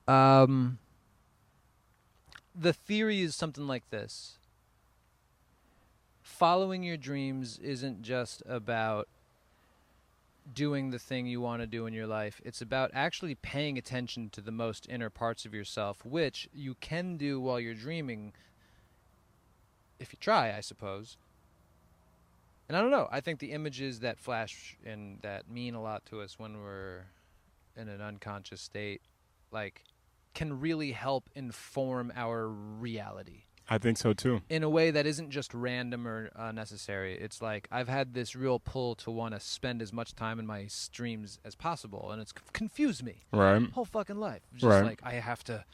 The theory is something like this. Following your dreams isn't just about doing the thing you want to do in your life. It's about actually paying attention to the most inner parts of yourself, which you can do while you're dreaming if you try, I suppose. And I don't know. I think the images that flash and that mean a lot to us when we're in an unconscious state, like, can really help inform our reality. I think so too. In a way that isn't just random or unnecessary. It's like I've had this real pull to want to spend as much time in my dreams as possible, and it's confused me. Right. Whole fucking life. Just Right. like I have to.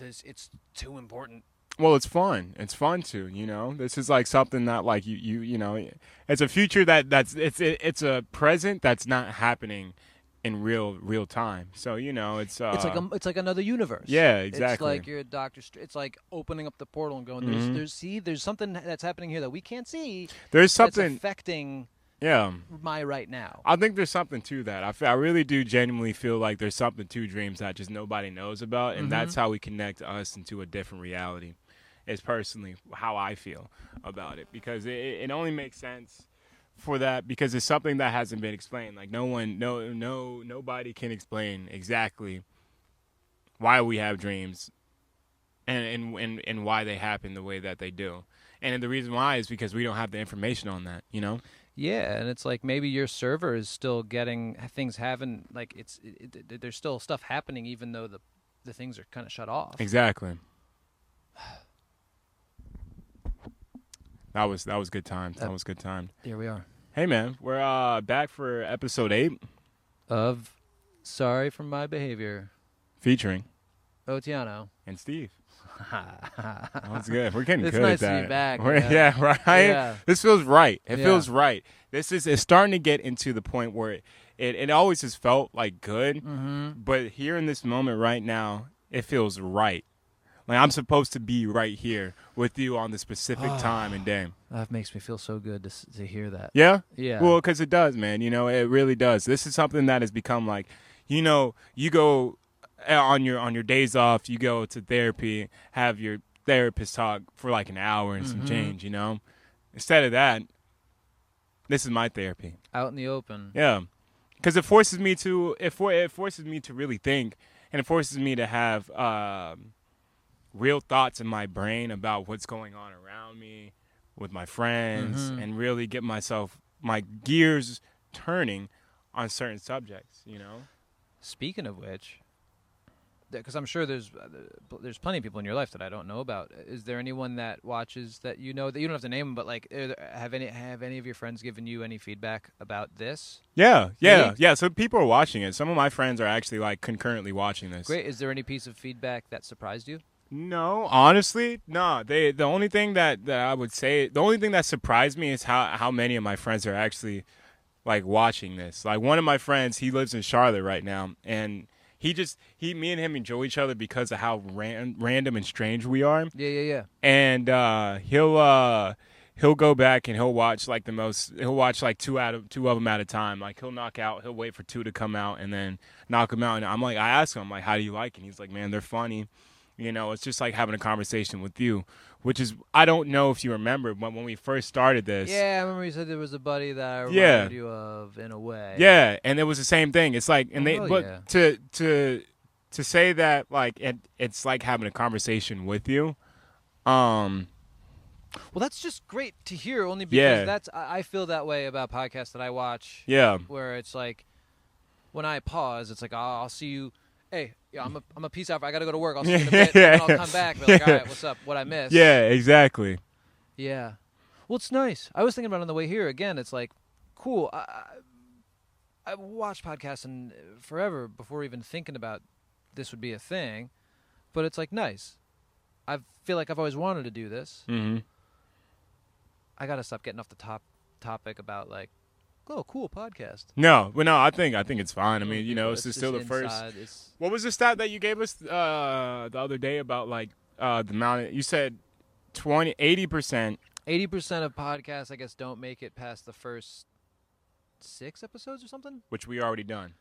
It's too important. Well, it's fun. It's fun too. You know, this is like something that like you know, it's a future it's a present that's not happening in real time. So you know, it's like another universe. Yeah, exactly. It's like you're a Doctor. It's like opening up the portal and going. There's something that's happening here that we can't see. There's something that's affecting. Yeah. My right now. I think there's something to that. I really do genuinely feel like there's something to dreams that just nobody knows about, and that's how we connect us into a different reality. Is personally how I feel about it, because it only makes sense for that because it's something that hasn't been explained. Like nobody can explain exactly why we have dreams and why they happen the way that they do. And the reason why is because we don't have the information on that, you know? Yeah, and it's like maybe your server is still getting things haven't like there's still stuff happening even though the things are kind of shut off. Exactly. That was good times. That was good times. Here we are. Hey man, we're back for episode 8 of Sorry for My Behavior, featuring Otiano and Steve. That's good. We're getting it's good nice at that. To be back. Yeah, right. Yeah. This feels right. It feels right. It's starting to get into the point where it always has felt like good, but here in this moment right now, it feels right. Like I'm supposed to be right here with you on the specific time and day. That makes me feel so good to hear that. Yeah? Yeah. Well, because it does, man. You know, it really does. This is something that has become like, you know, you go on your days off, you go to therapy, have your therapist talk for like an hour and some change, you know? Instead of that, this is my therapy. Out in the open. Yeah. Because it forces me to really think, and it forces me to have real thoughts in my brain about what's going on around me with my friends and really get my gears turning on certain subjects, you know? Speaking of which, because I'm sure there's plenty of people in your life that I don't know about. Is there anyone that watches that you know that you don't have to name them, but like have any of your friends given you any feedback about this? Yeah. So people are watching it. Some of my friends are actually like concurrently watching this. Great. Is there any piece of feedback that surprised you? No, honestly, no. The only thing that I would say, the only thing that surprised me is how many of my friends are actually like watching this. Like one of my friends, he lives in Charlotte right now, and me and him enjoy each other because of how random and strange we are. Yeah. And he'll go back and he'll watch like two of them at a time. Like he'll wait for 2 to come out and then knock them out. And I ask him, I'm like, how do you like it? And he's like, man, they're funny. You know, it's just like having a conversation with you, which is, I don't know if you remember, but when we first started this. Yeah, I remember you said there was a buddy that I reminded you of in a way. Yeah, and it was the same thing. It's like, to say that, like, it's like having a conversation with you. Well, that's just great to hear, only because I feel that way about podcasts that I watch. Yeah. Where it's like, when I pause, it's like, I'll see you. Hey, yeah, I'm a peace out. I got to go to work. I'll see you in a bit, and then I'll come back and be like, all right, what's up? What I missed? Yeah, exactly. Yeah. Well, it's nice. I was thinking about it on the way here. Again, it's like, cool. I watched podcasts and forever before even thinking about this would be a thing, but it's like nice. I feel like I've always wanted to do this. Mm-hmm. I got to stop getting off the topic about like, oh, cool podcast. No, I think it's fine. I mean, you know, it's still the first. What was the stat that you gave us the other day about like the amount? You said 80%. 80% of podcasts, I guess, don't make it past the first 6 episodes or something. Which we already done.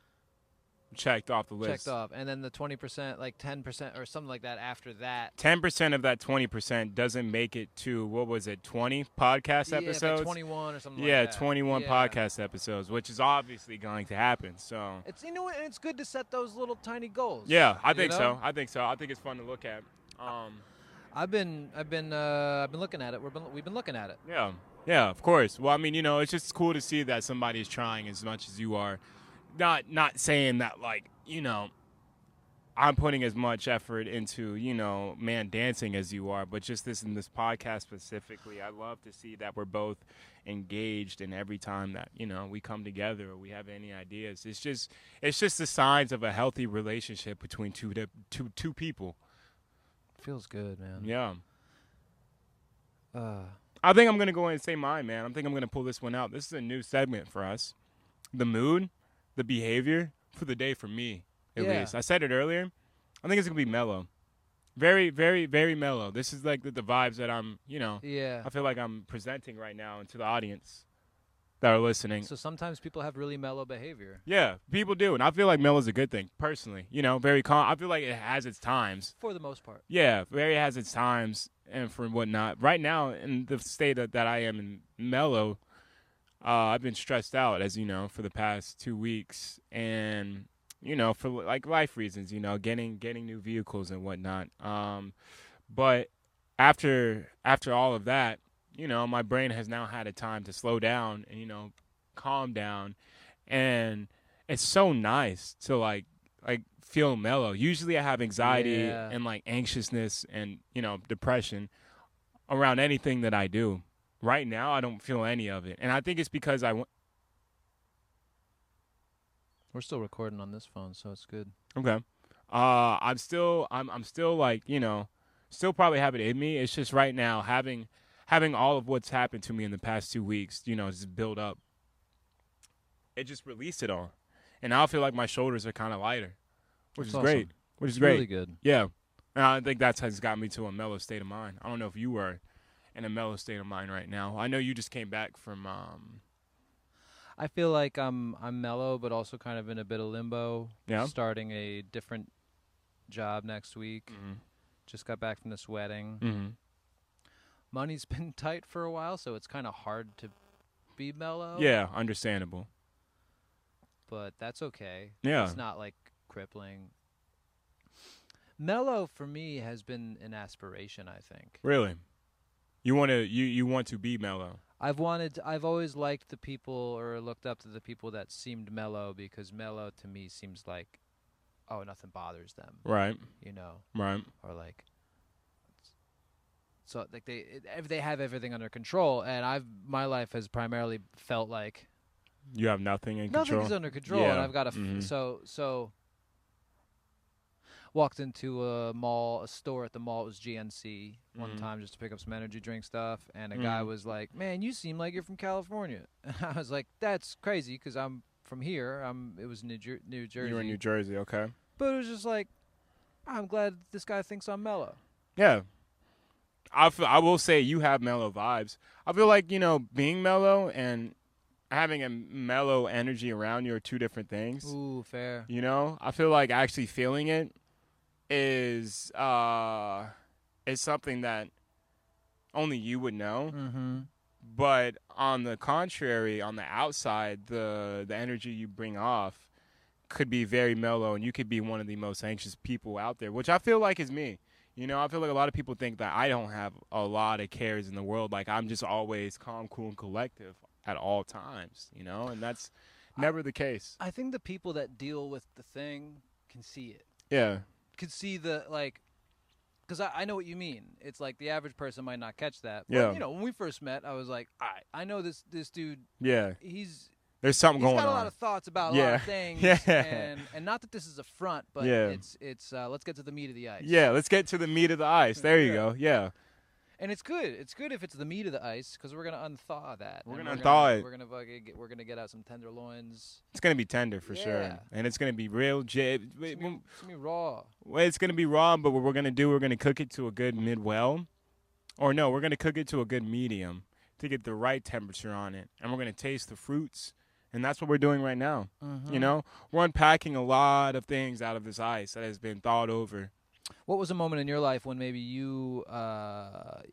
checked off the list. Checked off. And then the 20%, like 10% or something like that after that. 10% of that 20% doesn't make it to, what was it, 20 podcast episodes? Yeah, like 21 or something like Yeah, that. 21 podcast episodes, which is obviously going to happen. So it's, you know what, and it's good to set those little tiny goals. Yeah, I think know? so. I think it's fun to look at. I've been looking at it. We've been looking at it. Yeah, of course. Well, I mean, it's just cool to see that somebody's trying as much as you are. Not saying that, like, I'm putting as much effort into, ManDancing as you are, but just in this podcast specifically, I love to see that we're both engaged, and every time that, we come together or we have any ideas, it's just the signs of a healthy relationship between two people. Feels good, man. Yeah. I think I'm going to go ahead and say mine, man. I think I'm going to pull this one out. This is a new segment for us. The mood, the behavior for the day for me, at least. I said it earlier. I think it's going to be mellow. Very, very, very mellow. This is like the vibes that I'm, I feel like I'm presenting right now to the audience that are listening. So sometimes people have really mellow behavior. Yeah, people do. And I feel like mellow is a good thing, personally. Very calm. I feel like it has its times. For the most part. Yeah, very has its times and for whatnot. Right now, in the state that I am in mellow, I've been stressed out, as you know, for the past 2 weeks. And, for like life reasons, getting new vehicles and whatnot. But after all of that, my brain has now had a time to slow down and, calm down. And it's so nice to like feel mellow. Usually I have anxiety and like anxiousness and, depression around anything that I do. Right now, I don't feel any of it. And I think it's because we're still recording on this phone, so it's good. Okay. I'm still like, still probably have it in me. It's just right now having all of what's happened to me in the past 2 weeks, just build up. It just released it all. And now I feel like my shoulders are kind of lighter, which is awesome. great. Which is it's great. Really good. Yeah. And I think that's has got me to a mellow state of mind. I don't know if you were in a mellow state of mind right now. I know you just came back from I feel like I'm mellow, but also kind of in a bit of limbo. Yeah. Starting a different job next week. Mm-hmm. Just got back from this wedding. Mm-hmm. Money's been tight for a while, so it's kind of hard to be mellow. Yeah, understandable. But that's okay. Yeah. It's not like crippling. Mellow for me has been an aspiration, I think. Really? You want to be mellow? I've always liked the people or looked up to the people that seemed mellow, because mellow to me seems like, oh, nothing bothers them. Right. Right. Or like, so like they have everything under control, and my life has primarily felt like you have nothing in control. Nothing's under control, and I've got to so. Walked into a store at the mall. It was GNC one time just to pick up some energy drink stuff. And a guy was like, "Man, you seem like you're from California." And I was like, "That's crazy because I'm from here." It was New Jersey. You were in New Jersey, okay. But it was just like, I'm glad this guy thinks I'm mellow. Yeah. I will say you have mellow vibes. I feel like, being mellow and having a mellow energy around you are two different things. Ooh, fair. I feel like actually feeling it is something that only you would know. Mm-hmm. But on the contrary, on the outside, the energy you bring off could be very mellow, and you could be one of the most anxious people out there, which I feel like is me. I feel like a lot of people think that I don't have a lot of cares in the world. Like, I'm just always calm, cool, and collective at all times, and that's never the case. I think the people that deal with the thing can see it. Yeah. Could see the, like, because I know what you mean. It's like the average person might not catch that. Yeah. But, when we first met, I was like, all right, I know this dude. Yeah. He's There's something going on. He's got a lot of thoughts about a lot of things. Yeah. And not that this is a front, but it's let's get to the meat of the ice. Yeah, let's get to the meat of the ice. There you go. Yeah. And it's good. It's good if it's the meat of the ice, because we're gonna unthaw that. We're gonna unthaw it. We're gonna get out some tenderloins. It's gonna be tender for sure, and it's gonna be real. It's gonna be raw. Well, it's gonna be raw, but what we're gonna do, we're gonna cook it to a good mid-well, or no, we're gonna cook it to a good medium to get the right temperature on it, and we're gonna taste the fruits And that's what we're doing right now. You know, we're unpacking a lot of things out of this ice that has been thought over. What was a moment in your life when maybe you were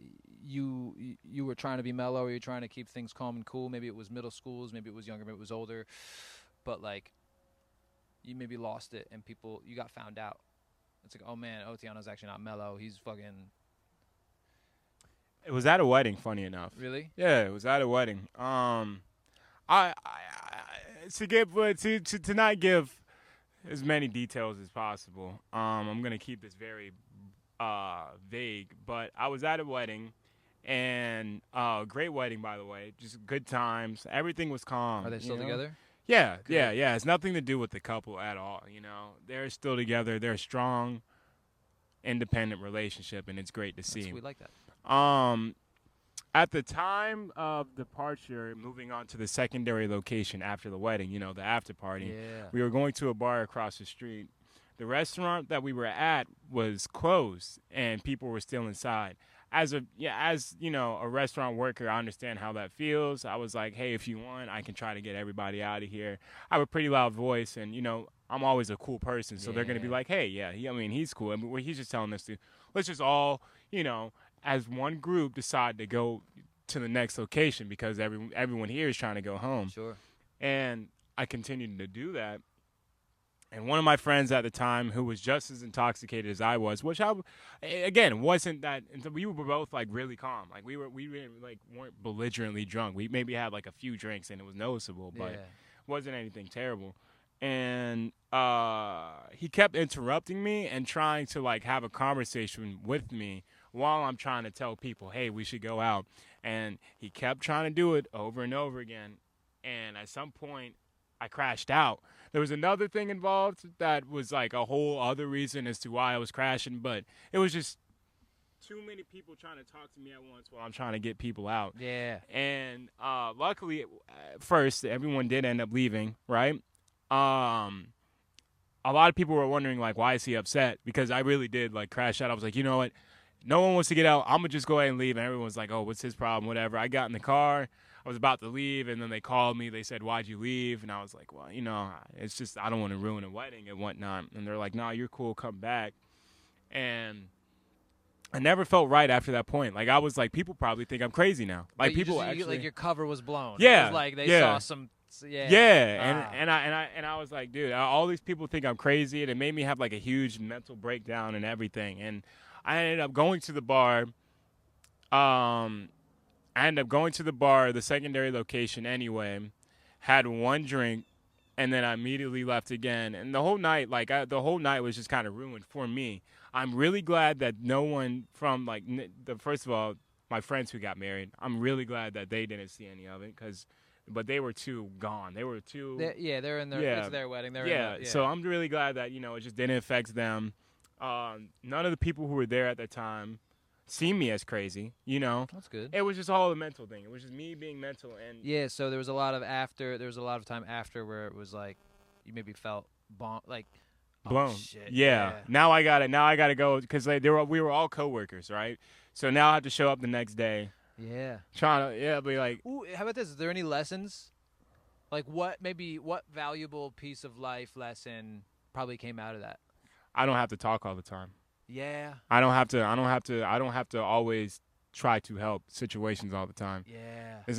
trying to be mellow, or you're trying to keep things calm and cool? Maybe it was middle schools, maybe it was younger, maybe it was older, but like you maybe lost it and you got found out. It's like, oh man, Otiano's actually not mellow. He's fucking. It was at a wedding, funny enough. Really? Yeah, it was at a wedding. To not give as many details as possible. I'm gonna keep this very vague, but I was at a wedding, and great wedding, by the way. Just good times. Everything was calm. Are they still together? Yeah, yeah. It's nothing to do with the couple at all. You know, they're still together. They're a strong, independent relationship, and it's great to see. We like that. At the time of departure, moving on to the secondary location after the wedding, you know, the after party, we were going to a bar across the street. The restaurant that we were at was closed, and people were still inside. As you know, a restaurant worker, I understand how that feels. I was like, hey, if you want, I can try to get everybody out of here. I have a pretty loud voice, and, you know, I'm always a cool person, so they're going to be like, hey, yeah, he's cool. I mean, he's just telling us let's just all, you know, as one group decide to go to the next location because everyone here is trying to go home. Sure. And I continued to do that. And one of my friends at the time, who was just as intoxicated as I was, which again wasn't that. We were both like really calm, like we weren't belligerently drunk. We maybe had like a few drinks and it was noticeable, but wasn't anything terrible. And he kept interrupting me and trying to like have a conversation with me while I'm trying to tell people, hey, we should go out. And he kept trying to do it over and over again. And at some point, I crashed out. There was another thing involved that was like a whole other reason as to why I was crashing, but it was just too many people trying to talk to me at once while I'm trying to get people out. Yeah. And luckily, first, everyone did end up leaving, right? A lot of people were wondering, like, why is he upset? Because I really did, like, crash out. I was like, you know what? No one wants to get out. I'm going to just go ahead and leave. And everyone's like, oh, what's his problem? Whatever. I got in the car. I was about to leave, and then they called me. They said, why'd you leave? And I was like, well, you know, it's just I don't want to ruin a wedding and whatnot. And they're like, no, you're cool. Come back. And I never felt right after that point. Like, I was like, people probably think I'm crazy now. Like, people actually. Like, your cover was blown. Yeah. It was like they saw some. Yeah. And I was like, dude, all these people think I'm crazy, and it made me have like a huge mental breakdown and everything. And I ended up going to the bar. The secondary location anyway, had one drink, and then I immediately left again. And the whole night, was just kind of ruined for me. I'm really glad that no one from first of all, my friends who got married, I'm really glad that they didn't see any of it but they were too gone. They were too. They're in their. Yeah. It's their wedding. So I'm really glad that it just didn't affect them. None of the people who were there at the time see me as crazy. That's good. It was just all a mental thing. It was just me being mental and. So there was a lot of time after where it was like you maybe felt blown. Oh, shit. Yeah. Now I got to go because we were all coworkers, right? So now I have to show up the next day. Yeah. Be like. Ooh, how about this? Is there any lessons? Like what valuable piece of life lesson probably came out of that? I don't have to talk all the time. Yeah. I don't have to always try to help situations all the time. Yeah. It's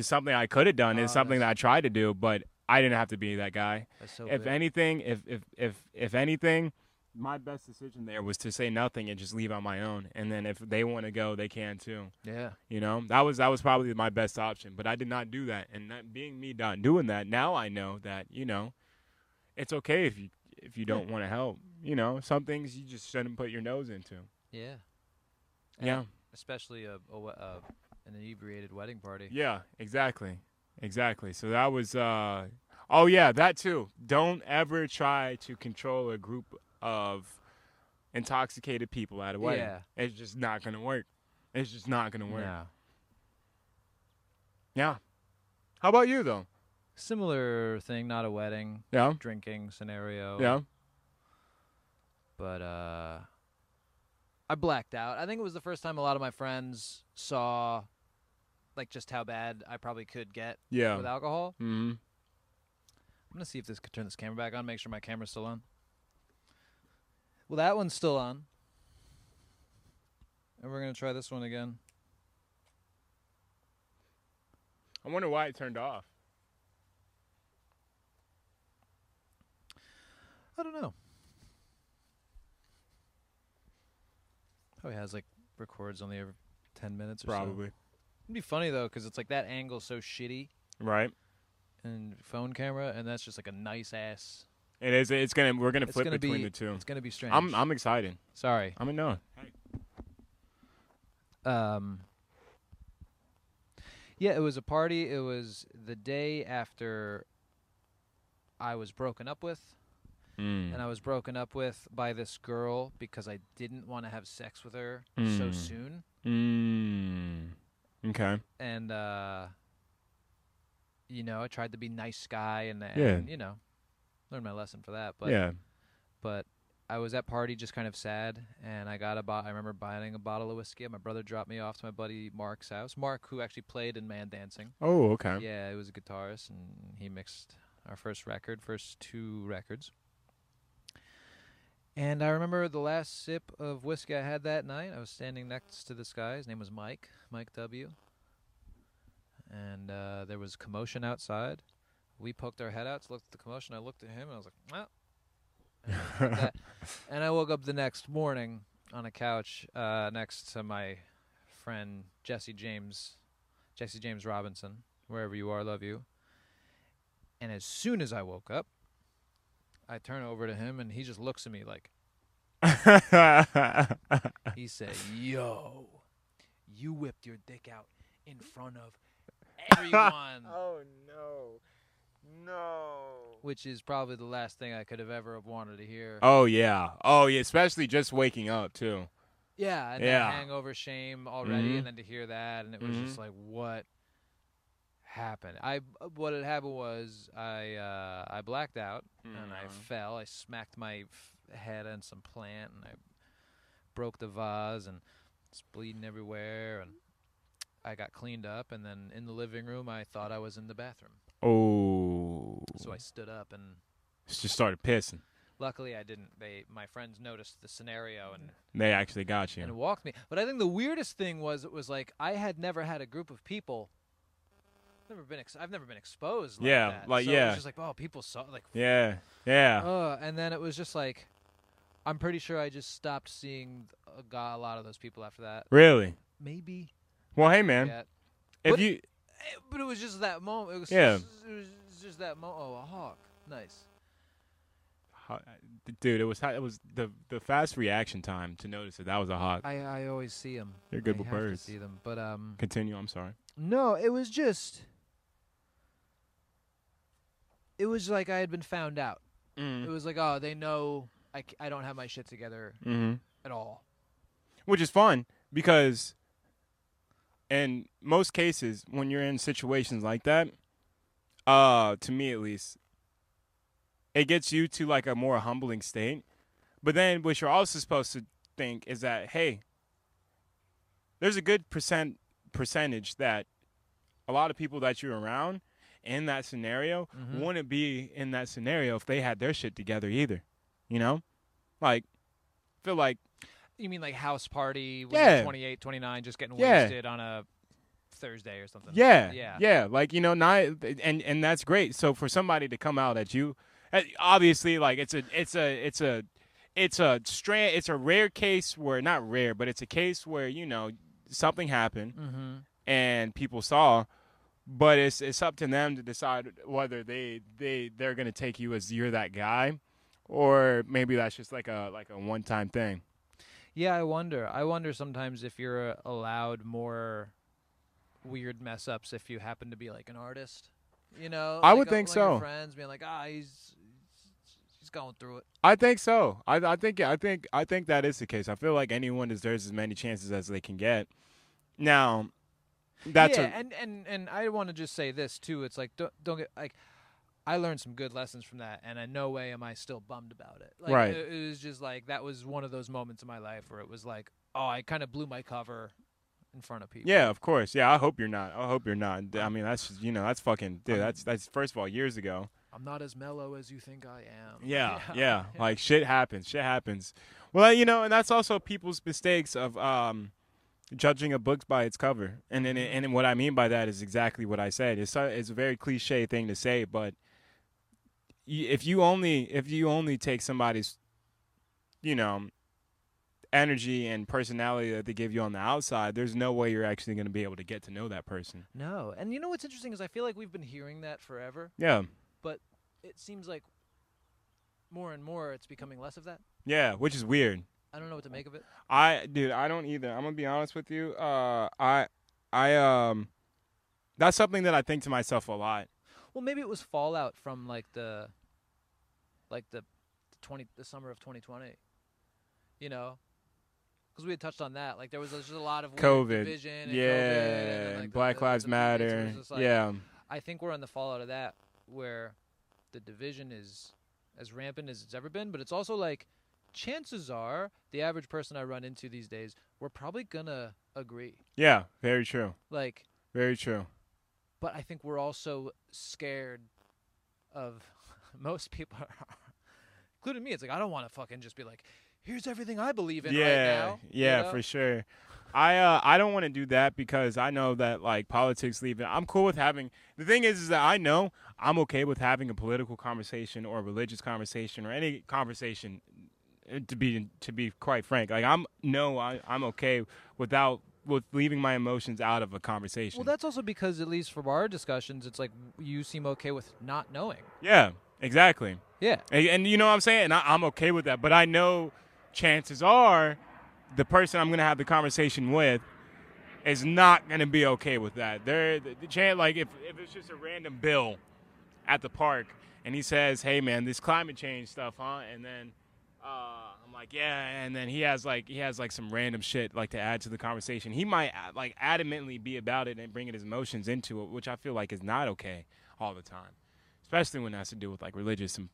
something I could have done. It's something that I tried to do, but I didn't have to be that guy. That's so if big. anything, if anything, my best decision there was to say nothing and just leave on my own. And then if they want to go, they can too. Yeah. That was probably my best option, but I did not do that. And that being me not doing that, now I know that, it's okay if you don't want to help. Some things you just shouldn't put your nose into. Yeah. Yeah. Especially an inebriated wedding party. Yeah, exactly. So that was that too. Don't ever try to control a group of intoxicated people at a wedding. Yeah. It's just not going to work. It's just not going to work. No. Yeah. How about you, though? Similar thing, not a wedding. Yeah. Drinking scenario. Yeah. But I blacked out. I think it was the first time a lot of my friends saw like just how bad I probably could get Yeah. with alcohol. Mm-hmm. I'm gonna see if this could turn this camera back on. Make sure my camera's still on. Well, that one's still on, and we're gonna try this one again. I wonder why it turned off. I don't know. Probably has like records only every 10 minutes or so. Probably. It'd be funny though, because it's like that angle's so shitty. Right. And phone camera, and that's just like a nice ass. It is. We're gonna flip between the two. It's gonna be strange. I'm excited. Sorry. I'm in no. Yeah, it was a party. It was the day after I was broken up with. And I was broken up with by this girl because I didn't want to have sex with her so soon. Okay. And, you know, I tried to be nice guy and you know, learned my lesson for that. But, but I was at party just kind of sad, and I remember buying a bottle of whiskey. My brother dropped me off to my buddy Mark's house. Mark, who actually played in ManDancing. Oh, okay. Yeah, he was a guitarist, and he mixed our first two records. And I remember the last sip of whiskey I had that night. I was standing next to this guy. His name was Mike W. And there was commotion outside. We poked our head out to look at the commotion. I looked at him, and I was like, well. And I woke up the next morning on a couch next to my friend Jesse James Robinson. Wherever you are, love you. And as soon as I woke up, I turn over to him, and he just looks at me like, he said, yo, you whipped your dick out in front of everyone. Oh, no. Which is probably the last thing I could have ever wanted to hear. Oh, yeah. Especially just waking up, too. Yeah, and that hangover shame already, and then to hear that, and it was just like, what happened? What had happened was I blacked out, and I fell. I smacked my head on some plant, and I broke the vase, and it's bleeding everywhere, and I got cleaned up, and then in the living room, I thought I was in the bathroom. Oh. So I stood up and just started pissing. Luckily, I didn't. My friends noticed the scenario, and they actually got you and walked me. But I think the weirdest thing was it was like I had never had a group of people. I've never been exposed. Like that. So it was just like, oh, people saw like. Yeah. And then it was just like, I'm pretty sure I just stopped seeing a lot of those people after that. Really? Maybe. Well, hey man, but it was just that moment. It was just that moment. Oh, a hawk. Nice. Dude, it was the fast reaction time to notice that was a hawk. I always see them. They're good with birds. To see them, but continue. I'm sorry. No, it was just. It was like I had been found out. It was like, oh, they know I don't have my shit together at all. Which is fun because in most cases, when you're in situations like that, to me at least, it gets you to like a more humbling state. But then what you're also supposed to think is that, hey, there's a good percentage that a lot of people that you're around in that scenario wouldn't be in that scenario if they had their shit together either. You know? Like, I feel like. You mean like house party when you're 28, 29, just getting wasted on a Thursday or something? Yeah. Like, you know, and that's great. So for somebody to come out at you, obviously, like it's a rare case where, not rare, but it's a case where, you know, something happened and people saw, but it's up to them to decide whether they're gonna take you as you're that guy, or maybe that's just like a one-time thing. Yeah, I wonder sometimes if you're allowed more weird mess ups if you happen to be like an artist. You know, I would think so. Your friends being like, he's going through it. I think so. I think that is the case. I feel like anyone deserves as many chances as they can get. Now, that's and I want to just say this too. It's like don't get like. I learned some good lessons from that, and in no way am I still bummed about it. Like, right. It was just like that was one of those moments in my life where it was like, oh, I kind of blew my cover, in front of people. Yeah, of course. Yeah, I hope you're not. I mean, that's that's fucking dude. That's first of all years ago. I'm not as mellow as you think I am. Yeah. Like shit happens. Well, and that's also people's mistakes of judging a book by its cover. And what I mean by that is exactly what I said. It's a very cliche thing to say, but if you only take somebody's energy and personality that they give you on the outside, there's no way you're actually going to be able to get to know that person. No. And you know what's interesting is I feel like we've been hearing that forever. Yeah. But it seems like more and more it's becoming less of that. Yeah, which is weird. I don't know what to make of it. I don't either. I'm gonna be honest with you. That's something that I think to myself a lot. Well, maybe it was fallout from the summer of 2020. Because we had touched on that. Like there was just a lot of COVID, division, and yeah, COVID, and, like, Black Lives Matter, yeah. I think we're on the fallout of that, where the division is as rampant as it's ever been. But it's also like, chances are, the average person I run into these days, we're probably gonna agree. Yeah, very true. Like, very true. But I think we're also scared of most people, including me. It's like I don't want to fucking just be like, here's everything I believe in right now. Yeah, for sure. I don't want to do that because I know that like politics leave it. I'm cool with having. The thing is that I know I'm okay with having a political conversation or a religious conversation or any conversation. To be quite frank, like I'm okay with leaving my emotions out of a conversation. Well, that's also because at least from our discussions, it's like you seem okay with not knowing. Yeah, exactly. Yeah, and you know what I'm saying. I'm okay with that, but I know chances are the person I'm going to have the conversation with is not going to be okay with that. The chance, like if it's just a random bill at the park and he says, "Hey man, this climate change stuff, huh?" And then I'm like, "Yeah," and then he has some random shit like to add to the conversation. He might like adamantly be about it and bringing his emotions into it, which I feel like is not okay all the time, especially when it has to do with like religious and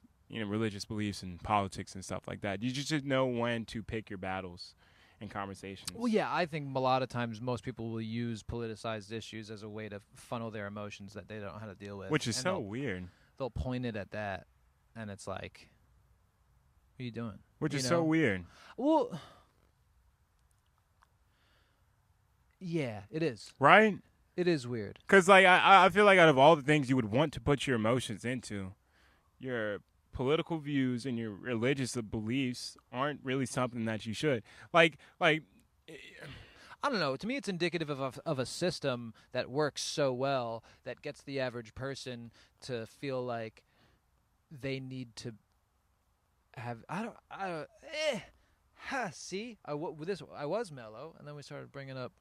religious beliefs and politics and stuff like that. You just know when to pick your battles in conversations. Well, yeah, I think a lot of times most people will use politicized issues as a way to funnel their emotions that they don't know how to deal with. Which is so weird. They'll point it at that, and it's like, what are you doing? Which is so weird. Well, yeah, it is. Right? It is weird. Because like, I feel like out of all the things you would want to put your emotions into, your political views and your religious beliefs aren't really something that you should. Like I don't know. To me, it's indicative of a system that works so well that gets the average person to feel like they need to have. See, I was mellow, and then we started bringing up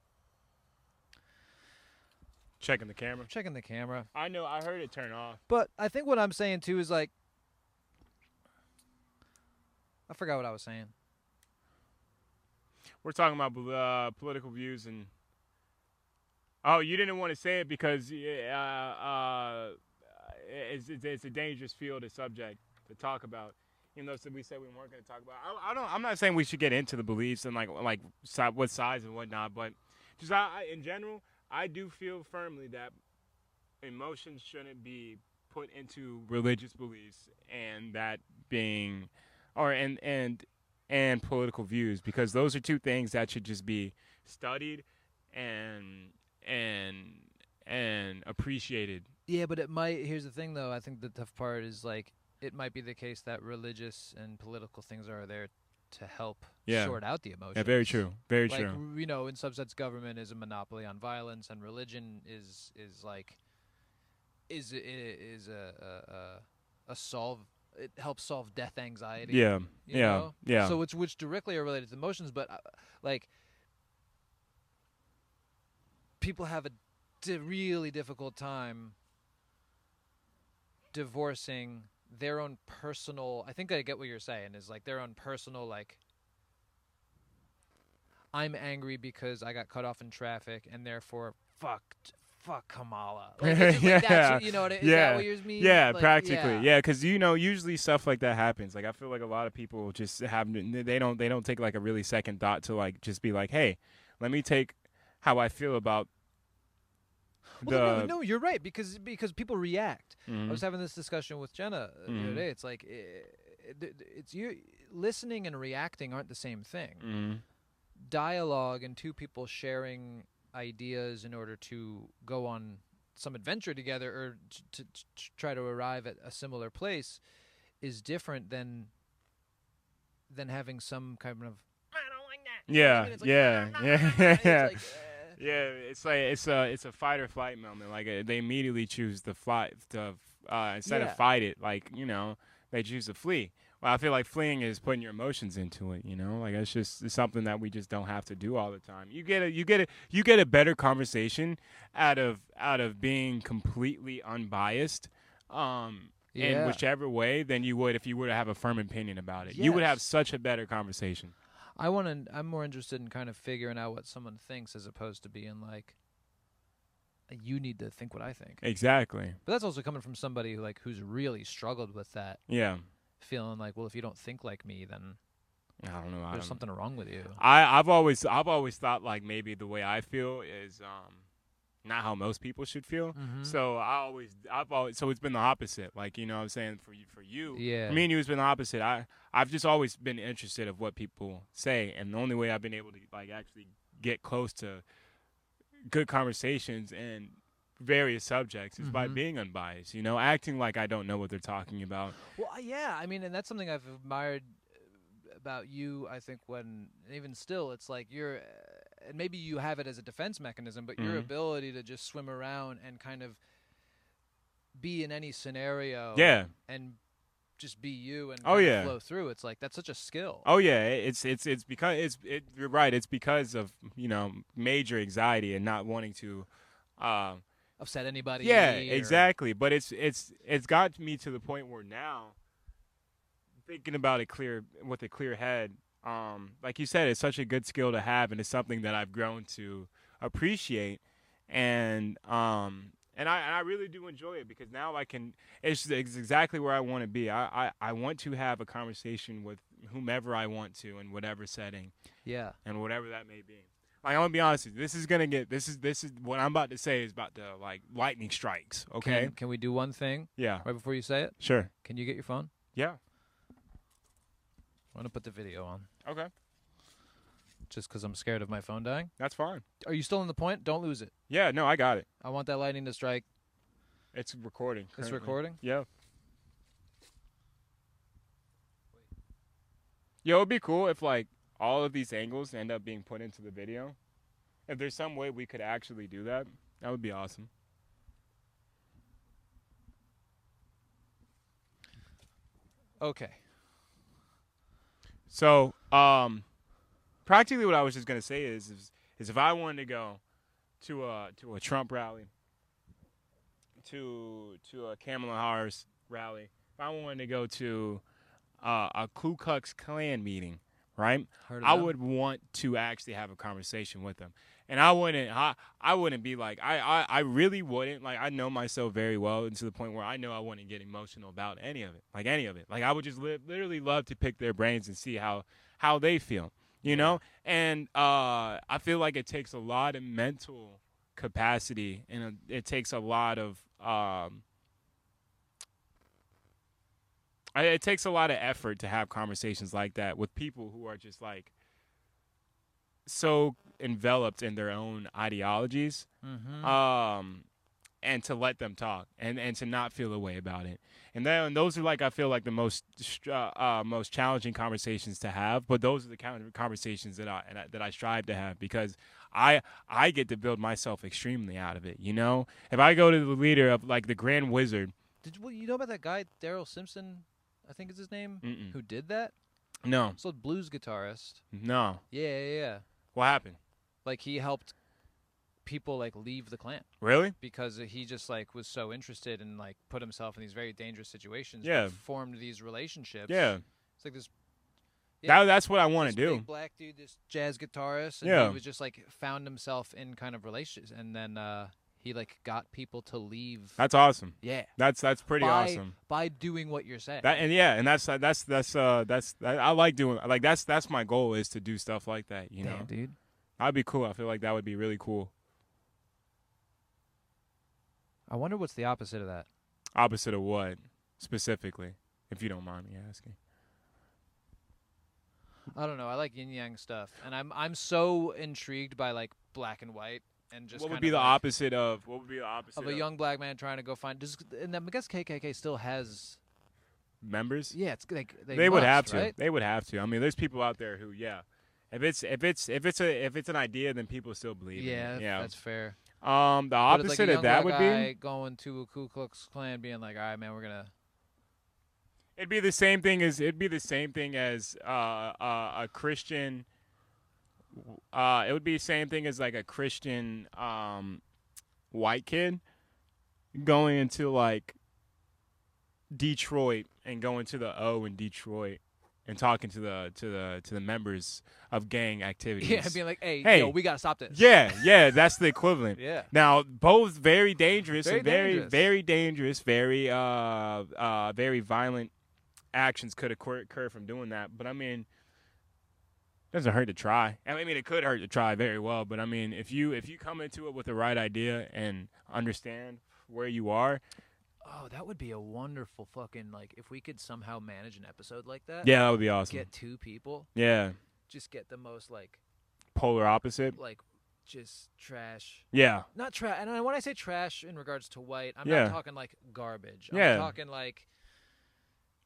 checking the camera. I know. I heard it turn off. But I think what I'm saying too is like, I forgot what I was saying. We're talking about political views and. Oh, you didn't want to say it because it's a dangerous field of subject to talk about. Even though we said we weren't going to talk about. I'm not saying we should get into the beliefs and like what sides and whatnot, but just in general, I do feel firmly that emotions shouldn't be put into religious beliefs and that being. And political views, because those are two things that should just be studied and appreciated. Yeah, but it might. Here's the thing, though. I think the tough part is like it might be the case that religious and political things are there to help sort out the emotions. Yeah, very true. Very true. In some sense, government is a monopoly on violence, and religion is a solve. It helps solve death anxiety. Yeah. So which directly are related to emotions, but like people have a really difficult time divorcing their own personal. I think I get what you're saying is like their own personal like. I'm angry because I got cut off in traffic and therefore fuck Kamala. Like, that's, is that what you mean? Yeah, like, practically. Yeah, because usually stuff like that happens. Like I feel like a lot of people just they don't take like a really second thought to like just be like, hey, let me take how I feel about the. No, you're right because people react. Mhm. I was having this discussion with Jenna the other day. It's like it's you listening and reacting aren't the same thing. Mhm. Dialogue and two people sharing ideas in order to go on some adventure together or to try to arrive at a similar place is different than having some kind of I don't like that. Yeah, It's like, yeah, yeah. It's like, Yeah, it's like it's a fight or flight moment. Like they immediately choose to fly to instead of fight it. Like they choose to flee. Well, I feel like fleeing is putting your emotions into it. Like it's something that we just don't have to do all the time. You get a better conversation out of being completely unbiased. In whichever way than you would if you were to have a firm opinion about it. Yes. You would have such a better conversation. I'm more interested in kind of figuring out what someone thinks as opposed to being like, you need to think what I think. Exactly. But that's also coming from somebody who's really struggled with that. Yeah. Feeling like, well, if you don't think like me, then I don't know. There's something wrong with you. I've always thought like maybe the way I feel is not how most people should feel. Mm-hmm. So so it's been the opposite. Like, what I'm saying for you, yeah. For me and you, it's been the opposite. I've just always been interested of what people say, and the only way I've been able to actually get close to good conversations and various subjects is by being unbiased. Acting like I don't know what they're talking about. Well, yeah. I mean, and that's something I've admired about you. I think when even still, it's like you're. And maybe you have it as a defense mechanism, but your ability to just swim around and kind of be in any scenario and just be you and flow through. It's like that's such a skill. Oh yeah, it's because you're right. It's because of major anxiety and not wanting to upset anybody. Yeah, exactly. But it's got me to the point where now thinking about it with a clear head. Like you said, it's such a good skill to have, and it's something that I've grown to appreciate, and I really do enjoy it because now I can. It's exactly where I want to be. I want to have a conversation with whomever I want to in whatever setting, and whatever that may be. Like, I'm gonna be honest with you. This is what I'm about to say is about to lightning strikes. Okay. Can we do one thing? Yeah. Right before you say it. Sure. Can you get your phone? Yeah. I'm going to put the video on. Okay. Just because I'm scared of my phone dying. That's fine. Are you still in the point? Don't lose it. Yeah, no, I got it. I want that lightning to strike. It's recording. Currently. It's recording? Yeah. Yo, it'd be cool if, all of these angles end up being put into the video. If there's some way we could actually do that, that would be awesome. Okay. So, practically what I was just going to say is if I wanted to go to a Trump rally, to a Kamala Harris rally, if I wanted to go to a Ku Klux Klan meeting, right? I would want to actually have a conversation with them. And I wouldn't be like, I really wouldn't. I know myself very well, and to the point where I know I wouldn't get emotional about any of it. Like, I would just literally love to pick their brains and see how they feel, And I feel like it takes a lot of mental capacity, and it takes a lot of it takes a lot of effort to have conversations like that with people who are just so enveloped in their own ideologies, and to let them talk and to not feel a way about it. And those are I feel like the most challenging conversations to have. But those are the kind of conversations that I strive to have because I get to build myself extremely out of it. If I go to the leader of the Grand Wizard. You know about that guy Daryl Simpson? I think is his name. Mm-mm. Who did that? No. So blues guitarist. No. Yeah. What happened? He helped people leave the Klan. Really? Because he just was so interested and put himself in these very dangerous situations. Yeah. Formed these relationships. Yeah. It's like this. Yeah, that's what I want to do. Big black dude, this jazz guitarist, and he was just found himself in kind of relationships, and then he got people to leave. That's awesome. Yeah, that's pretty awesome. By doing what you're saying. That's I like doing that's my goal is to do stuff like that. Damn, dude. That'd be cool. I feel like that would be really cool. I wonder what's the opposite of that. Opposite of what, specifically, if you don't mind me asking? I don't know. I like yin yang stuff, and I'm so intrigued by like black and white and just What would kind be of the like opposite of? What would be the opposite of a young black man trying to go find? And I guess KKK still has. members? Yeah, it's like They would have to. right? They would have to. I mean, there's people out there who, yeah. If it's an idea, then people still believe in it. Yeah, that's fair. The But it's like opposite a of young that black would guy be. going to a Ku Klux Klan, being like, "All right, man, we're gonna." It'd be the same thing as a Christian. It would be the same thing as like a Christian white kid going into like Detroit and going to the O in Detroit and talking to the members of gang activities. Yeah, being like, "Hey, Hey. yo, we gotta stop this." Yeah, that's the equivalent. Yeah. Now, both very dangerous Very and very, dangerous. very dangerous, very violent actions could occur from doing that. But I mean, it doesn't hurt to try. I mean, it could hurt to try very well. But I mean, if you come into it with the right idea and understand where you are, Oh, that would be a wonderful fucking like if we could somehow manage an episode like that. yeah, that would be awesome. Get two people, Yeah, just get the most like polar opposite. just trash. Yeah, Not trash. And when I say trash in regards to white, I'm Yeah. not talking like garbage. Yeah. I'm talking like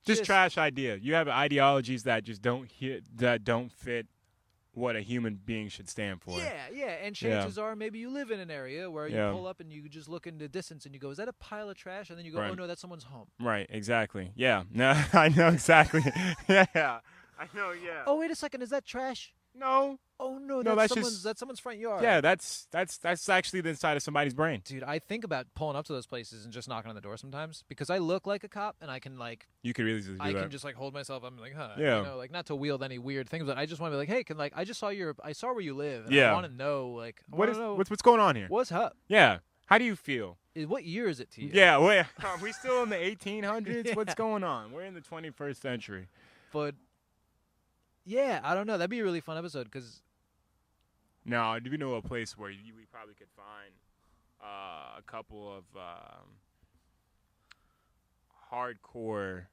just trash idea. You have ideologies that just don't fit what a human being should stand for. Yeah. And chances are maybe you live in an area where you Yeah. pull up and you just look in the distance and you go, "Is that a pile of trash?" And then you go, Right. "Oh no, that's someone's home." Right, exactly. Yeah. No, I know exactly. Yeah. I know, yeah. Oh, wait a second, is that trash? No. Oh no, No, that's that's just- someone's front yard. Yeah, that's actually the inside of somebody's brain. Dude, I think about pulling up to those places and just knocking on the door sometimes because I look like a cop and I can like You could really just do I that. can just like hold myself up and be like, huh, Yeah. you know, like not to wield any weird things, but I just want to be like, hey, can like I saw where you live. And Yeah. I want to know like I What wanna is know what's going on here? what's up. Yeah. How do you feel? What year is it to you? Yeah, wait, are we still in the 1800s? Yeah. What's going on? We're in the 21st century. But yeah, I don't know. That'd be a really fun episode because Now, do you know a place where we probably could find a couple of hardcore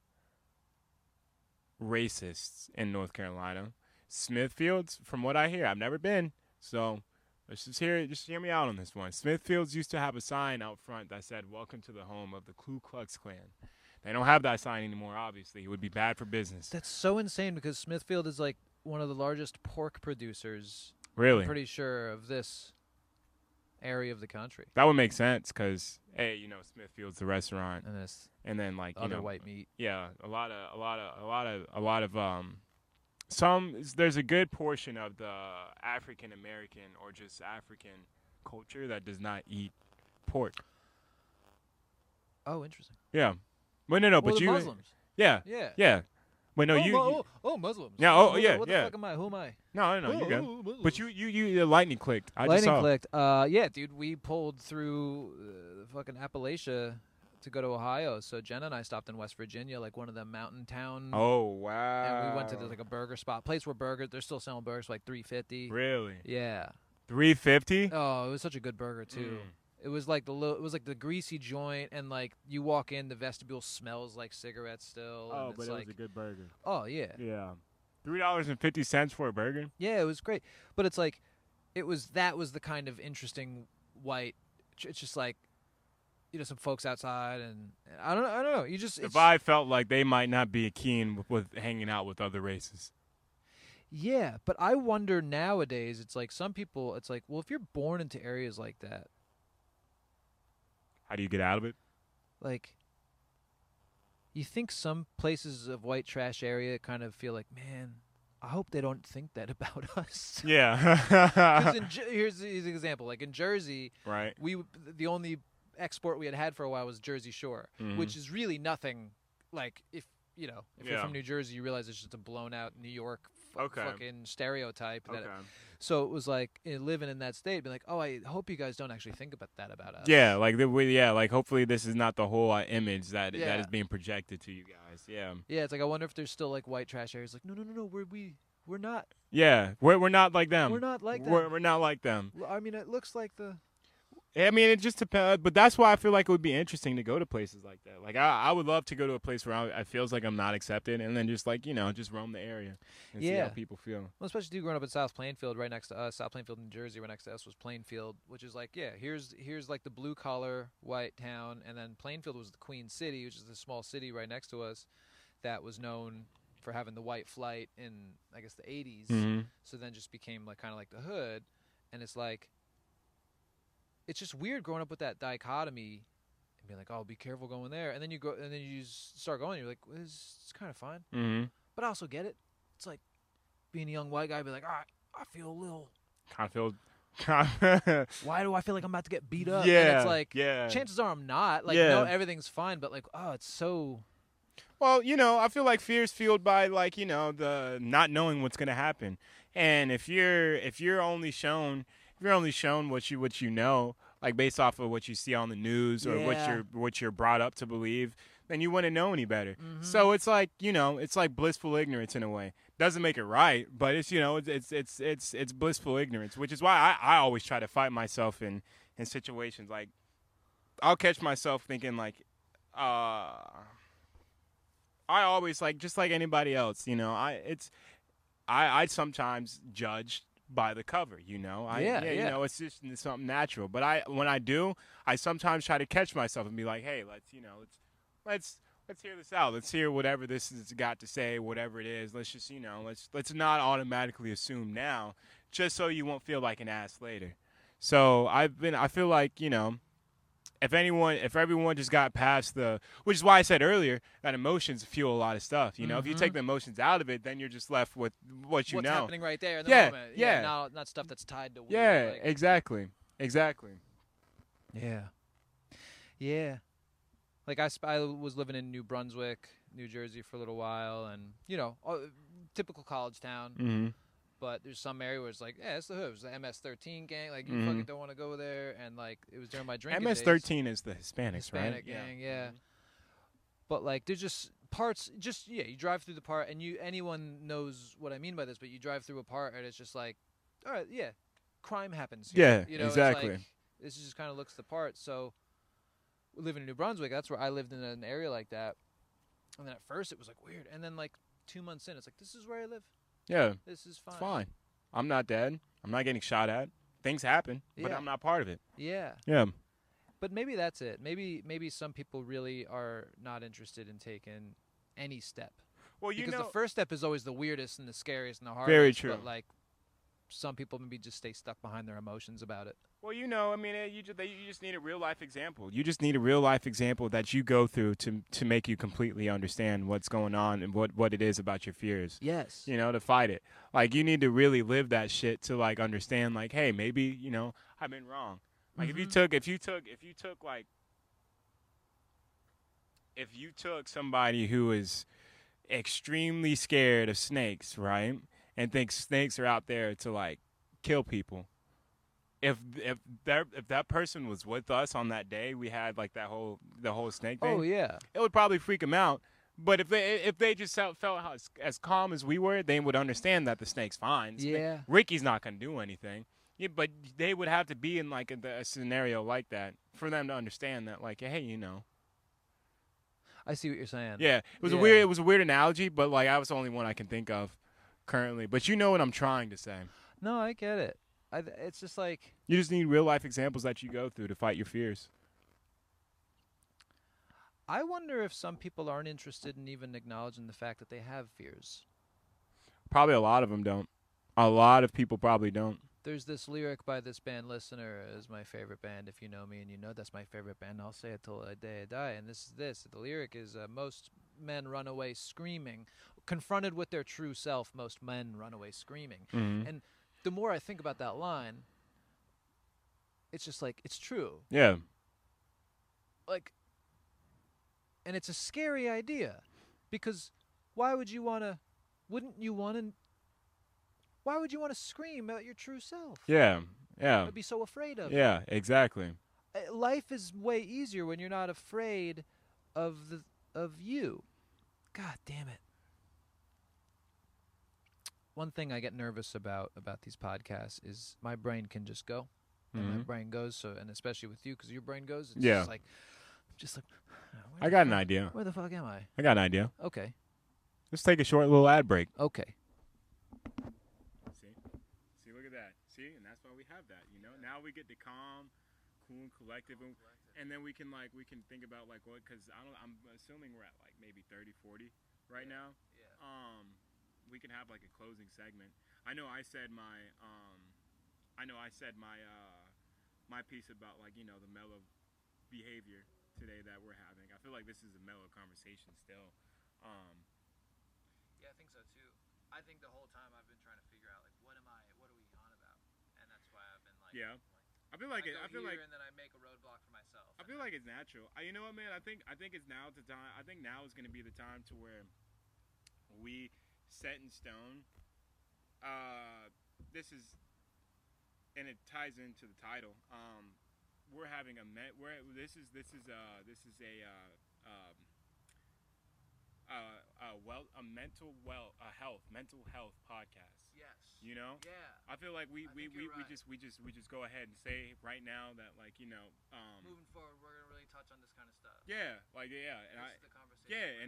racists in North Carolina? Smithfields, from what I hear, I've never been, so let's just hear me out on this one. Smithfields used to have a sign out front that said, "Welcome to the home of the Ku Klux Klan." They don't have that sign anymore, obviously. It would be bad for business. that's so insane because Smithfield is like one of the largest pork producers. Really? I'm pretty sure of this area of the country. That would make sense because, hey, Smithfield's the restaurant, And this and then like other white meat. yeah, a lot of there's a good portion of the African American or just African culture that does not eat pork. Oh, interesting. Yeah, well, no, Well, but the you, Muslims. yeah, Yeah. But no, Muslims. Yeah, oh, What the- yeah, What yeah. the fuck am I? Who am I? no, you're good. Muslims. But you lightning clicked. I just Lightning saw. clicked. Yeah, dude, we pulled through fucking Appalachia to go to Ohio. So Jenna and I stopped in West Virginia, like one of the mountain towns. Oh wow! And we went to like a burger spot, place where they're still selling burgers for like $3.50. Really? Yeah. $3.50? Oh, it was such a good burger too. It was like it was like the greasy joint, and like you walk in, the vestibule smells like cigarettes still. Oh, and but it's it like, was a good burger. oh yeah, Yeah. $3.50 for a burger? yeah, it was great. But it's like, that was the kind of interesting white. It's just like, some folks outside, and I don't know. You just The vibe felt like they might not be keen with hanging out with other races. yeah. But I wonder nowadays. It's like some people. It's like, well, if you're born into areas like that, How do you get out of it? like, you think some places of white trash area kind of feel like, man, I hope they don't think that about us. Yeah. 'Cause here's the example. Like in Jersey, Right. the only export we had for a while was Jersey Shore, Mhm. which is really nothing. Like if you're Yeah. from New Jersey, you realize it's just a blown out New York Okay. fucking stereotype. Okay. So it was like living in that state, be like, oh, I hope you guys don't actually think about that about us. Yeah, like hopefully this is not the whole image that Yeah. is being projected to you guys. Yeah. Yeah, it's like I wonder if there's still like white trash areas. Like no, we're we're not. Yeah, we're not like them. We're not like We're, them. we're not like them. I mean, it looks like the. I mean, it just depends. But that's why I feel like it would be interesting to go to places like that. Like, I would love to go to a place where I feels like I'm not accepted, and then just like, just roam the area and see how people feel. Well, especially growing up in South Plainfield, right next to us. South Plainfield, New Jersey, right next to us was Plainfield, which is like, here's like the blue collar white town, and then Plainfield was the Queen City, which is the small city right next to us, that was known for having the white flight in, I guess, the 80s. Mm-hmm. So then just became like kind of like the hood, and it's like, it's just weird growing up with that dichotomy and being like, oh, be careful going there, and then you go and then you start going, you're like, well, it's kind of fine. Mm-hmm. But I also get it. It's like being a young white guy, be like, all right, I feel a little. Kind of feel. Why do I feel like I'm about to get beat up? Yeah, and it's like, yeah. chances are I'm not. Like, no, everything's fine, but like, oh, it's so. Well, I feel like fear is fueled by like the not knowing what's gonna happen, and if you're only shown what you know, like based off of what you see on the news or what you're brought up to believe, then you wouldn't know any better. Mm-hmm. So it's like it's like blissful ignorance in a way. Doesn't make it right, but it's it's blissful ignorance, which is why I always try to fight myself in situations. Like I'll catch myself thinking like I always like just like anybody else, I sometimes judge by the cover, it's just something natural. But when I do, I sometimes try to catch myself and be like, hey, let's hear this out. Let's hear whatever this has got to say, whatever it is. Let's just let's not automatically assume now, just so you won't feel like an ass later. So I feel like if everyone just got past which is why I said earlier that emotions fuel a lot of stuff. If you take the emotions out of it, then you're just left with what's know. What's happening right there in the moment. Yeah. Not stuff that's tied to. Yeah, exactly. Yeah. Yeah. Like I was living in New Brunswick, New Jersey for a little while, and typical college town. Mm-hmm. But there's some area where it's like, it's the hood. It was the MS-13 gang. Like, you fucking don't want to go there. And, like, it was during my drinking days. MS-13 is the Hispanic gang, yeah. Mm-hmm. But, like, there's just parts, you drive through the part, and anyone knows what I mean by this, but you drive through a part, and it's just like, all right, crime happens here. Yeah, exactly. It's like, this just kind of looks the part. So, living in New Brunswick, that's where I lived in an area like that. And then at first, it was, like, weird. And then, like, 2 months in, it's like, this is where I live. Yeah. This is fine. It's fine. I'm not dead. I'm not getting shot at. Things happen, but I'm not part of it. Yeah. Yeah. But maybe that's it. Maybe some people really are not interested in taking any step. Well, because the first step is always the weirdest and the scariest and the hardest. Very true. But like some people maybe just stay stuck behind their emotions about it. Well, I mean, you just need a real life example. You just need a real life example that you go through to make you completely understand what's going on and what it is about your fears. Yes. To fight it. Like you need to really live that shit to like understand. Like, hey, maybe I've been wrong. Like if you took somebody who is extremely scared of snakes, right, and thinks snakes are out there to like kill people. If that person was with us on that day, we had like the whole snake thing. Oh yeah, it would probably freak them out. But if they just felt as calm as we were, they would understand that the snake's fine. Yeah, Ricky's not gonna do anything. Yeah, but they would have to be in like a scenario like that for them to understand that, like, hey, I see what you're saying. Yeah, it was a weird analogy, but like I was the only one I can think of currently. But you know what I'm trying to say. No, I get it. It's just like you just need real life examples that you go through to fight your fears. I wonder if some people aren't interested in even acknowledging the fact that they have fears. Probably a lot of them don't. A lot of people probably don't. There's this lyric by this band Listener is my favorite band. If you know me and you know that's my favorite band, I'll say it till the day I die. And this is this. The lyric is, most men run away screaming. Confronted with their true self, most men run away screaming. Mm-hmm. And the more I think about that line, it's just like, it's true. Yeah. Like, and it's a scary idea. Because why would you want to scream at your true self? Yeah. I'd be so afraid of it. Yeah, exactly. Life is way easier when you're not afraid of you. God damn it. one thing I get nervous about these podcasts is my brain can just go, and my brain goes. So, and especially with you, because your brain goes, it's Yeah. just like, I got an idea. Where the fuck am I? I got an idea. Okay. Let's take a short little ad break. Okay. See, look at that. See, and that's why we have that. You know, now we get the calm, cool, and collective, and then we can think about like what, because I'm assuming we're at like maybe 30, 40 right now. Yeah. We can have like a closing segment. I know I said my my piece about like, you know, the mellow behavior today that we're having. I feel like this is a mellow conversation still. Yeah, I think so too. I think the whole time I've been trying to figure out like what are we on about, and that's why I've been like, yeah. I feel like and then I make a roadblock for myself. I feel like it's natural. You know what, man? I think it's now the time. I think now is going to be the time to where we set in stone. This is, and it ties into the title. We're having a mental health podcast. Yes. You know? Yeah. I feel like we just go ahead and say right now that, like, you know, moving forward we're gonna really touch on this kind of stuff. Yeah, like, yeah, and this is the conversation. Yeah,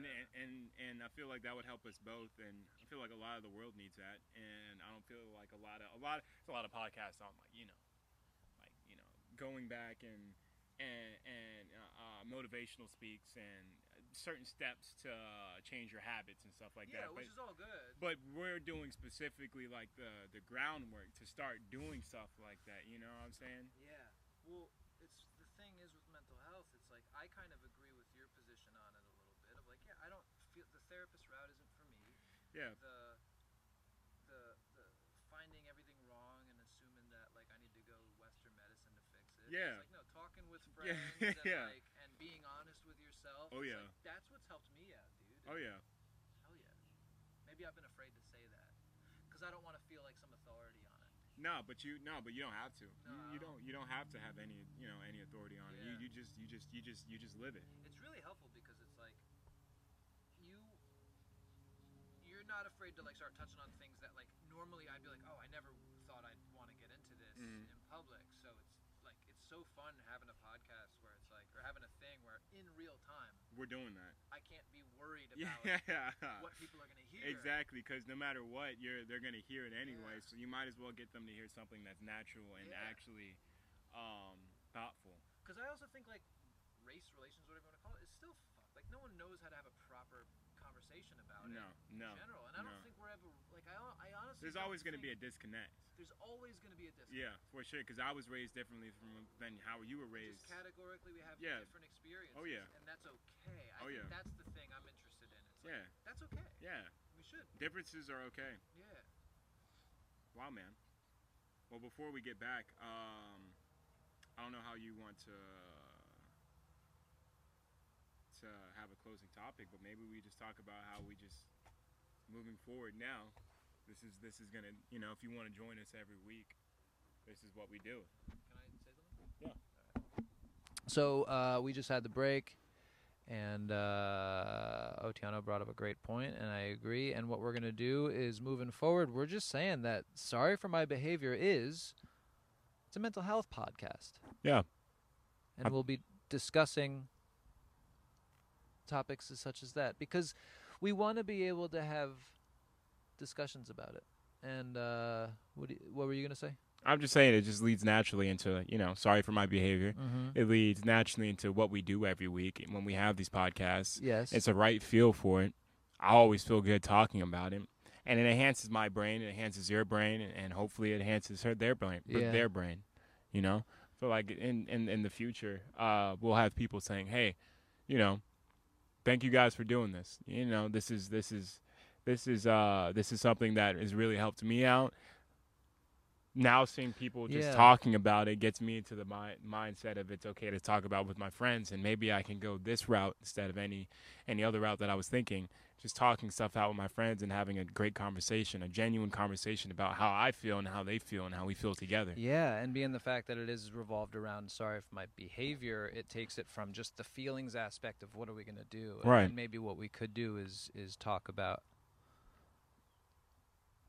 and I feel like that would help us both, and I feel like a lot of the world needs that, and I don't feel like a lot of podcasts on like, you know, going back and motivational speaks and certain steps to change your habits and stuff like that. Yeah, which is all good. But we're doing specifically like the groundwork to start doing stuff like that. You know what I'm saying? Yeah. Well, it's the thing is with mental health. It's like I kind of agree with your position on it a little bit. Of like, yeah, I don't feel the therapist route isn't for me. Yeah. The finding everything wrong and assuming that like I need to go Western medicine to fix it. Yeah. It's like, no, talking with friends yeah. and like and being honest with yourself. Oh yeah. Like, that's what's helped me out, dude. Oh yeah. Hell yeah. Maybe I've been afraid to say that because I don't want to feel like some authority on it. No, but you don't have to. No, you don't have to have any authority on yeah. it. You just live it. It's really helpful because it's like you're not afraid to like start touching on things that like normally I'd be like, oh, I never thought I'd want to get into this in public. So it's like it's so fun having a podcast where it's like, or having a thing where in real time we're doing that. I can't be worried about what people are gonna hear. Exactly, because no matter what, they're gonna hear it anyway. Yeah. So you might as well get them to hear something that's natural and actually thoughtful. Because I also think like race relations, whatever you want to call it, is still fucked. Like no one knows how to have a proper conversation about it in general, and I don't think we're ever like I honestly. There's always going to be a disconnect. There's always going to be a disconnect. Yeah, for sure. Because I was raised differently than how you were raised. Just categorically, we have different experiences. Oh yeah. And that's okay. I think that's the thing I'm interested in. It's like, that's okay. Yeah. We should. Differences are okay. Yeah. Wow, man. Well, before we get back, I don't know how you want to have a closing topic, but maybe we just talk about how we just moving forward now. This is gonna, you know, if you want to join us every week, this is what we do. Can I say something? Yeah. So we just had the break, and Otiano brought up a great point, and I agree. And what we're gonna do is moving forward, we're just saying that Sorry for My Behavior it's a mental health podcast. Yeah. And we'll be discussing topics such as that because we want to be able to have discussions about it. And what were you going to say? I'm just saying it just leads naturally into, you know, Sorry for My Behavior. Mm-hmm. It leads naturally into what we do every week. And when we have these podcasts, yes, it's a right feel for it. I always feel good talking about it. And it enhances my brain, it enhances your brain, and hopefully it enhances their brain, you know? I feel like in the future, we'll have people saying, hey, you know, thank you guys for doing this. You know, this is something that has really helped me out. Now seeing people just talking about it gets me into the mindset of it's okay to talk about with my friends, and maybe I can go this route instead of any other route that I was thinking. Just talking stuff out with my friends and having a great conversation, a genuine conversation about how I feel and how they feel and how we feel together. Yeah, and being the fact that it is revolved around Sorry for My Behavior, it takes it from just the feelings aspect of what are we going to do. Right. And maybe what we could do is talk about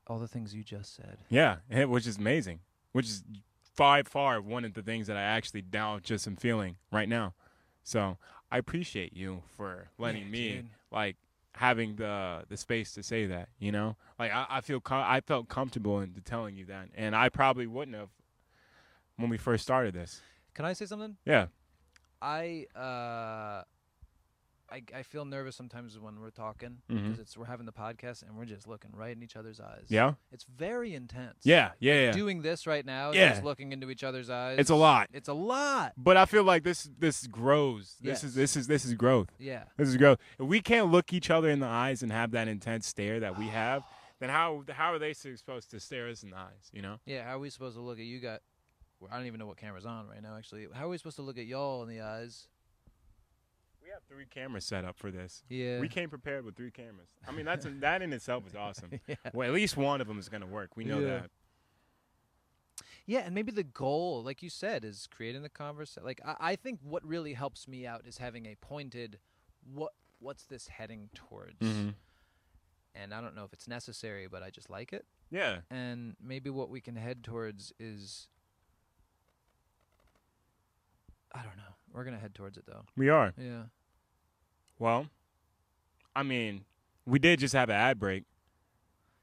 All the things you just said. Yeah, which is amazing. Which is by far one of the things that I actually now just am feeling right now. So I appreciate you for letting me dude. like having the space to say that. You know, like I felt comfortable in telling you that, and I probably wouldn't have when we first started this. Can I say something? Yeah. I feel nervous sometimes when we're talking Mhm. because we're having the podcast and we're just looking right in each other's eyes. Yeah. It's very intense. Yeah. Doing this right now, Yeah. just looking into each other's eyes. It's a lot. It's a lot. But I feel like this grows. Yes. This is growth. Yeah. This is growth. If we can't look each other in the eyes and have that intense stare that we have, then how are they supposed to stare us in the eyes? You know? Yeah. How are we supposed to look at you guys? Well, I don't even know what camera's on right now. Actually, how are we supposed to look at y'all in the eyes? We have 3 cameras set up for this. Yeah. We came prepared with 3 cameras. I mean, that in itself is awesome. Yeah. Well, at least one of them is gonna work. We know Yeah. that. Yeah, and maybe the goal, like you said, is creating the conversation. Like I think what really helps me out is having a pointed, what's this heading towards? Mm-hmm. And I don't know if it's necessary, but I just like it. Yeah. And maybe what we can head towards is, I don't know. We're gonna head towards it though. We are. Yeah. Well, I mean, we did just have an ad break.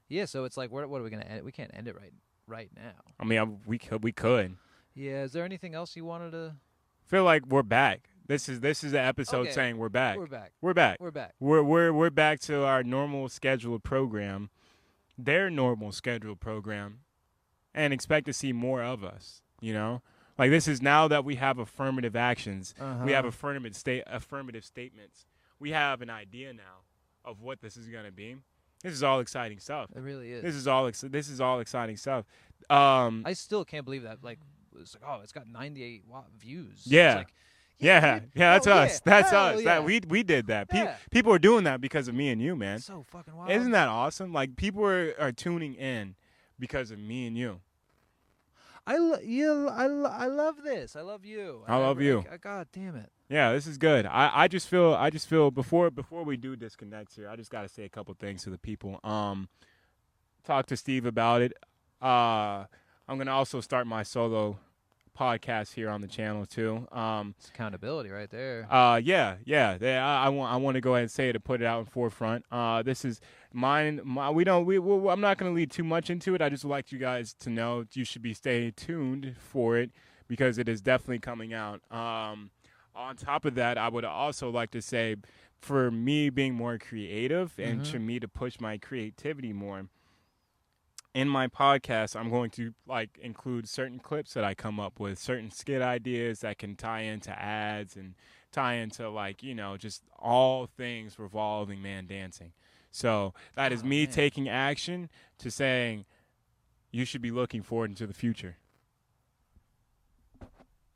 Yeah. So it's like, what are we gonna end? We can't end it right now. I mean, we could. Yeah. Is there anything else you wanted to? Feel like we're back. This is the episode Okay. saying we're back. We're back. We're back. We're back. We're back to our normal scheduled program, their normal scheduled program, and expect to see more of us. You know, like this is now that we have affirmative actions, we have affirmative statements. We have an idea now of what this is gonna be. This is all exciting stuff. It really is. This is all exciting stuff. I still can't believe that. Like, it's like, oh, it's got 98 views. Yeah. It's like, yeah, dude. that's Hell us. yeah. That's Hell us. yeah. That we did that. Yeah. People are doing that because of me and you, man. It's so fucking wild. Isn't that awesome? Like people are tuning in because of me and you. I love this. I love you. I love you. God damn it. Yeah, this is good. I just feel before we do disconnect here, I just gotta say a couple things to the people. Talk to Steve about it. I'm gonna also start my solo podcast here on the channel too. It's accountability right there. Yeah. I want to go ahead and say it to put it out in forefront. This is mine. I'm not going to lead too much into it. I just would like you guys to know you should be stay tuned for it because it is definitely coming out. On top of that, I would also like to say, for me being more creative and for me to push my creativity more. In my podcast, I'm going to like include certain clips that I come up with, certain skit ideas that can tie into ads and tie into like, you know, just all things revolving ManDancing. So that is me taking action to saying you should be looking forward into the future.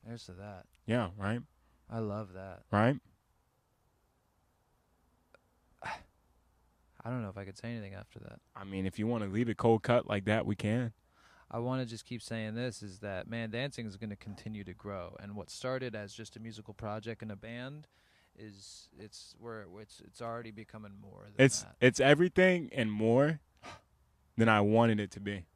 There's to that. Yeah, right? I love that. Right? I don't know if I could say anything after that. I mean, if you want to leave it cold cut like that, we can. I want to just keep saying this is that ManDancing is going to continue to grow, and what started as just a musical project and a band is it's already becoming more than that. It's everything and more than I wanted it to be.